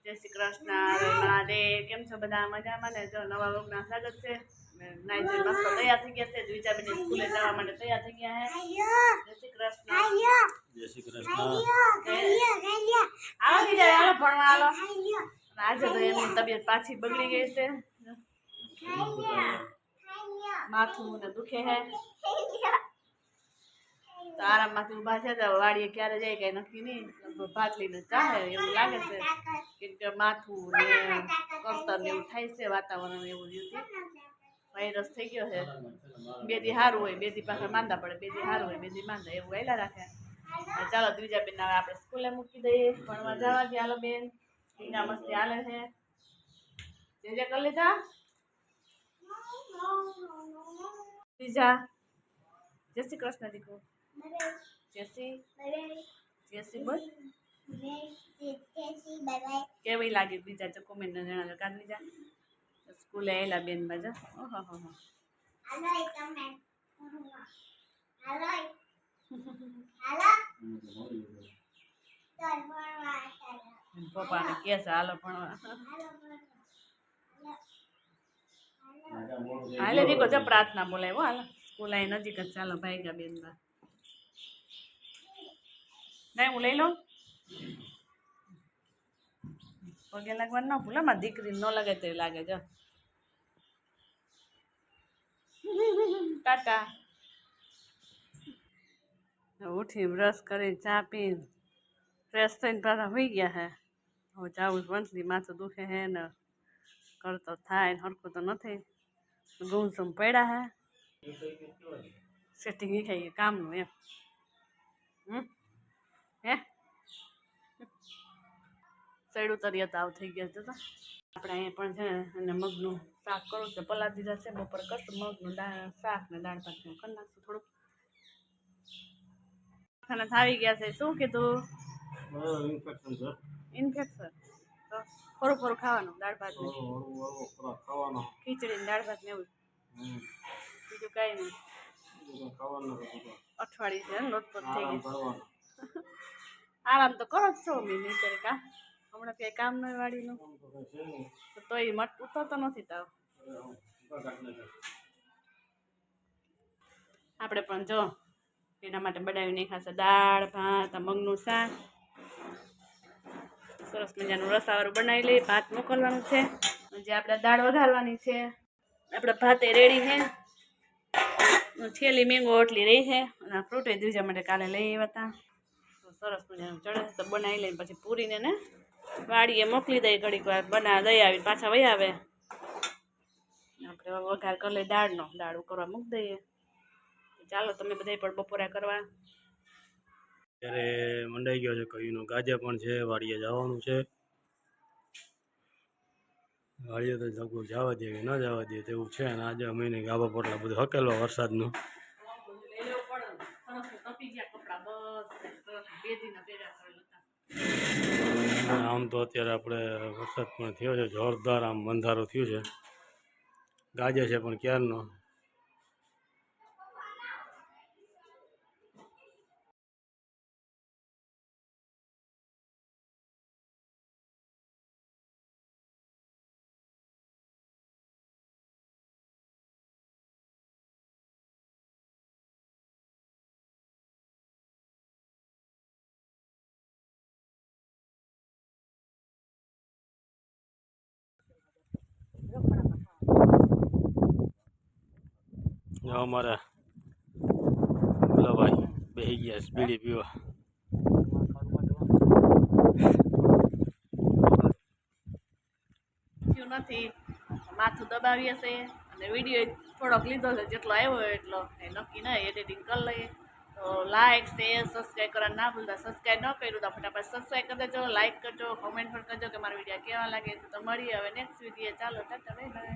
જય શ્રી કૃષ્ણ મહાદેવ. કેમ છો બધા? મજામાં ને? જો નવા વ્લોગના સ્વાગત છે. નાઈ જોઈ મસ્ત તૈયાર થઈ ગયા છે. વિચાબેન સ્કૂલે જવા માટે તૈયાર થઈ ગયા છે. જય શ્રી કૃષ્ણ. જય શ્રી કૃષ્ણ. આવો બીજા હાલો ભણવા હાલો. આજે તો એમની તબિયત પાછી બગડી ગઈ છે. માથું ને દુખે હે તો આરામમાંથી ઊભા છે. તો વાડીએ ક્યારે જાય કઈ નક્કી નહીં. ભાત લઈને ચાહે એવું લાગે છે. કેમ કે માથું ને કરતર ને એવું થાય છે. વાતાવરણ એવું રહ્યું વાયરસ થઈ ગયો છે. બે દી સારું હોય, બે દી પાછા માંદા પડે, બે દી સારું હોય, બે દી માંદા એવું વહેલા રાખે. ચાલો ત્રીજા બેન હવે આપણે સ્કૂલે મૂકી દઈએ. ભણવા જવા દે હાલો બેન. ટીના મસ્તી હાલે છે. જે કરી લીધા ત્રીજા. જય શ્રી કૃષ્ણ દીકરો. બોલ કેવી લાગી બીજા તો કોમેન્ટ જણાવજો. કાઢ બીજા સ્કૂલે આવેલા બેન બાજા. ઓહો હો પપ્પાને કે છે હાલો ભણવા. હાલે દીકો જો પ્રાર્થના બોલાવો હાલો. સ્કૂલ અહીં નજીક જ. ચાલો ભાઈ ગયા બેન બા. નહીં હું લઈ લઉં. પગે લાગવાનું ન ભૂલે. મારી દીકરીને ન લાગે તો લાગે. જો ટાટા. ઉઠી બ્રશ કરી ચા પી ફ્રેશ થઈને પાછા હોઈ ગયા હે. હવે જાવું વંશલી માથું દુખે હે ને કરતો થાય હરખું તો નથી. ગુમસમ પડ્યા હે. સેટિંગ એ ખાઈ કામનું એમ. હે સૈડું તરીએ તાવ થઈ ગયા છે. તો આપણે અહીંયા પણ છે અને મગનું શાક કરું તો પલાળ દીધા છે. બપોર કરશું મગનું શાક ને દાળ ભાત કરી નાખશું થોડુંક. ખાને આવી ગયા છે. શું કીધું? ઇન્ફેક્શન તો થોડું થોડું ખાવાનું. દાળ ભાત ને ખીચડી ને દાળ ભાત ને એવું બીજું કાંઈ નહીં. અઠવાડિયે છે લોટપોટ થઈ ગઈ. આરામ તો કરો જ છો મહિને કા. હમણાં ક્યાંય કામ નહીં વાડીનું તો એ ઉતરતો નથી તાવ. આપણે પણ જો એના માટે બનાવી નાખાશે દાળ ભાત મગનું શાક. સરસ મજાનું રસાવાળું બનાવી લઈએ. ભાત મોકલવાનું છે. જે આપણે દાળ વઘારવાની છે. આપણે ભાતે રેડી છે. છેલ્લી મેંગો ઓટલી રહી છે. અને ફ્રૂટ દ્વિજા માટે કાલે લઈ આવ્યા હતા. તો સરસ મજાનું ચડે તો બનાવી લઈને પછી પૂરીને ને વાડીએ મોકલી દઈએ. ઘડીક વાર દઈ આવીને પાછા વહી આવે. આપણે વઘાર કરી લઈએ દાળનો. દાળ ઉકળવા મૂકી દઈએ. ચાલો તમે બધા પણ બપોરા કરવા. ત્યારે મંડાઈ ગયો છે. કયુંનો ગાજે પણ છે. વાડીએ જવાનું છે. વાડીએ તો લગભગ જવા દે કે ન જવા દે તેવું છે. અને આજે અમીને ગાભા પોટલા બધું હકેલો વરસાદનું. આમ તો અત્યારે આપણે વરસાદ પણ થયો છે. જોરદાર આમ બંધારો થયું છે. ગાજે છે પણ ક્યારનો. અમારા ભાઈ બેસી ગયા બીડી પીવા. નથી માથું દબાવીએ છે. અને વિડીયો થોડોક લીધો છે. જેટલો આવ્યો હોય એટલો એ નક્કી નહીં. એડિટિંગ કરી લઈએ. તો લાઇક શેર સબસ્ક્રાઈબ કરવાનું ના ભૂલતા. સબસ્ક્રાઈબ ન કર્યું તો ફટાફટ સબસ્ક્રાઈબ કરી દેજો. લાઇક કરજો. કોમેન્ટ પણ કરજો કે મારા વિડીયો કેવા લાગે છે. તો મળીએ હવે નેક્સ્ટ વિડીયો. ચાલો ટાટા બાય બાય.